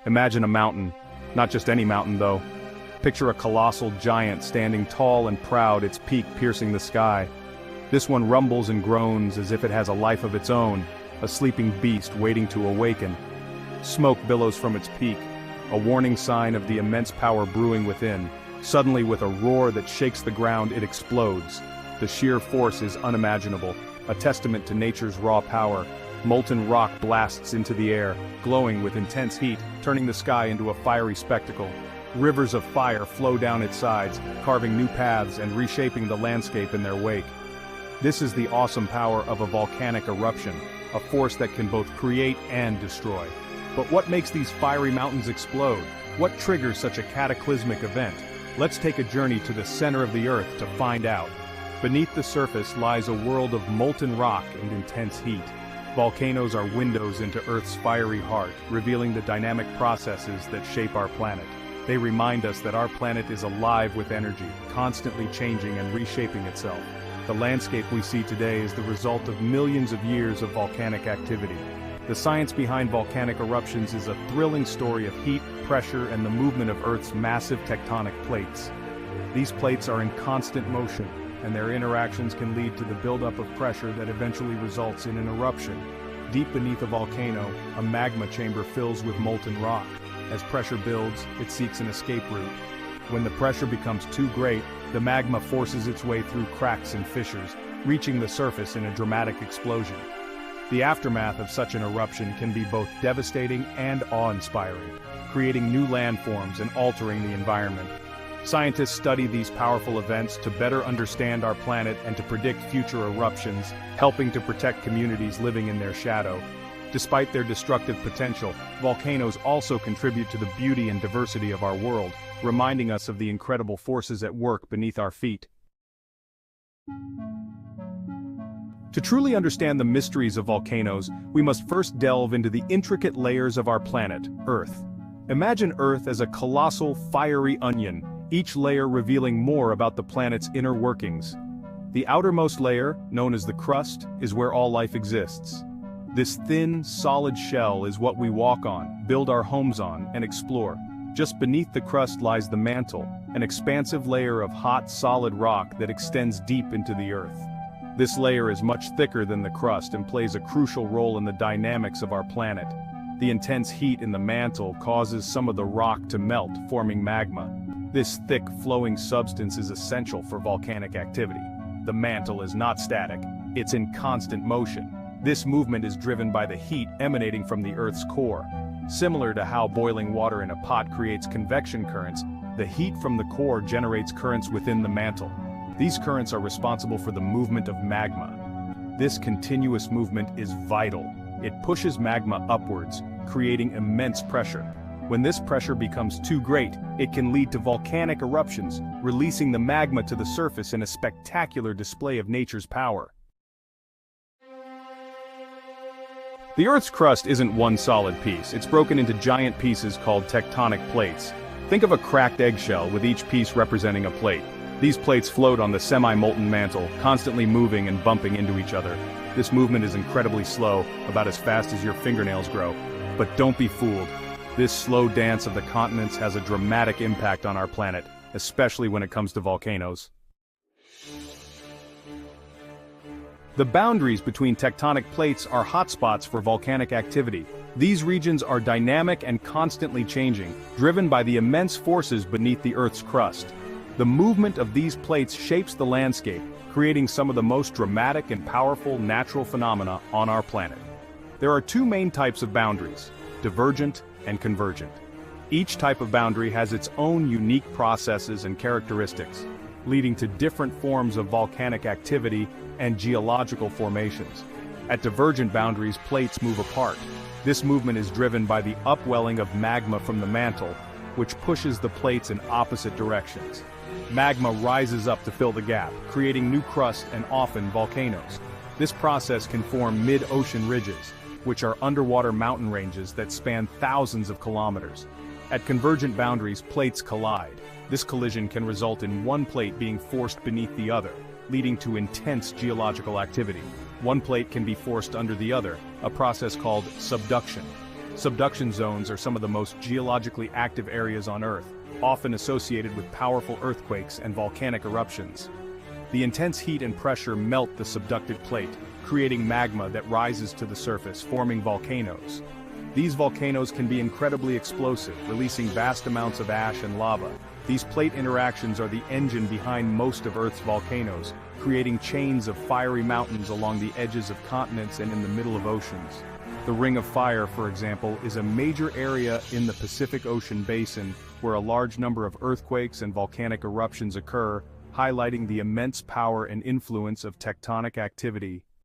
Imagine a mountain. Not just any mountain, though. Picture a colossal giant standing tall and proud, its peak piercing the sky. This one rumbles and groans as if it has a life of its own, a sleeping beast waiting to awaken. Smoke billows from its peak, a warning sign of the immense power brewing within. Suddenly, with a roar that shakes the ground, it explodes. The sheer force is unimaginable, a testament to nature's raw power. Molten rock blasts into the air, glowing with intense heat, turning the sky into a fiery spectacle. Rivers of fire flow down its sides, carving new paths and reshaping the landscape in their wake. This is the awesome power of a volcanic eruption, a force that can both create and destroy. But what makes these fiery mountains explode? What triggers such a cataclysmic event? Let's take a journey to the center of the Earth to find out. Beneath the surface lies a world of molten rock and intense heat. Volcanoes are windows into Earth's fiery heart, revealing the dynamic processes that shape our planet. They remind us that our planet is alive with energy, constantly changing and reshaping itself. The landscape we see today is the result of millions of years of volcanic activity. The science behind volcanic eruptions is a thrilling story of heat, pressure, and the movement of Earth's massive tectonic plates. These plates are in constant motion, and their interactions can lead to the buildup of pressure that eventually results in an eruption. Deep beneath a volcano, a magma chamber fills with molten rock. As pressure builds, it seeks an escape route. When the pressure becomes too great, the magma forces its way through cracks and fissures, reaching the surface in a dramatic explosion. The aftermath of such an eruption can be both devastating and awe-inspiring, creating new landforms and altering the environment. Scientists study these powerful events to better understand our planet and to predict future eruptions, helping to protect communities living in their shadow. Despite their destructive potential, volcanoes also contribute to the beauty and diversity of our world, reminding us of the incredible forces at work beneath our feet. To truly understand the mysteries of volcanoes, we must first delve into the intricate layers of our planet, Earth. Imagine Earth as a colossal, fiery onion, each layer revealing more about the planet's inner workings. The outermost layer, known as the crust, is where all life exists. This thin, solid shell is what we walk on, build our homes on, and explore. Just beneath the crust lies the mantle, an expansive layer of hot, solid rock that extends deep into the Earth. This layer is much thicker than the crust and plays a crucial role in the dynamics of our planet. The intense heat in the mantle causes some of the rock to melt, forming magma. This thick, flowing substance is essential for volcanic activity. The mantle is not static, it's in constant motion. This movement is driven by the heat emanating from the Earth's core. Similar to how boiling water in a pot creates convection currents, the heat from the core generates currents within the mantle. These currents are responsible for the movement of magma. This continuous movement is vital. It pushes magma upwards, creating immense pressure. When this pressure becomes too great, it can lead to volcanic eruptions, releasing the magma to the surface in a spectacular display of nature's power. The Earth's crust isn't one solid piece, it's broken into giant pieces called tectonic plates. Think of a cracked eggshell with each piece representing a plate. These plates float on the semi-molten mantle, constantly moving and bumping into each other. This movement is incredibly slow, about as fast as your fingernails grow. But don't be fooled. This slow dance of the continents has a dramatic impact on our planet, especially when it comes to volcanoes. The boundaries between tectonic plates are hotspots for volcanic activity. These regions are dynamic and constantly changing, driven by the immense forces beneath the Earth's crust. The movement of these plates shapes the landscape, creating some of the most dramatic and powerful natural phenomena on our planet. There are two main types of boundaries: divergent and convergent. Each type of boundary has its own unique processes and characteristics, leading to different forms of volcanic activity and geological formations. At divergent boundaries, plates move apart. This movement is driven by the upwelling of magma from the mantle, which pushes the plates in opposite directions. Magma rises up to fill the gap, creating new crust and often volcanoes. This process can form mid-ocean ridges, which are underwater mountain ranges that span thousands of kilometers. At convergent boundaries, plates collide. This collision can result in one plate being forced beneath the other, leading to intense geological activity. One plate can be forced under the other, a process called subduction. Subduction zones are some of the most geologically active areas on Earth, often associated with powerful earthquakes and volcanic eruptions. The intense heat and pressure melt the subducted plate, creating magma that rises to the surface, forming volcanoes. These volcanoes can be incredibly explosive, releasing vast amounts of ash and lava. These plate interactions are the engine behind most of Earth's volcanoes, creating chains of fiery mountains along the edges of continents and in the middle of oceans. The Ring of Fire, for example, is a major area in the Pacific Ocean basin where a large number of earthquakes and volcanic eruptions occur, highlighting the immense power and influence of tectonic activity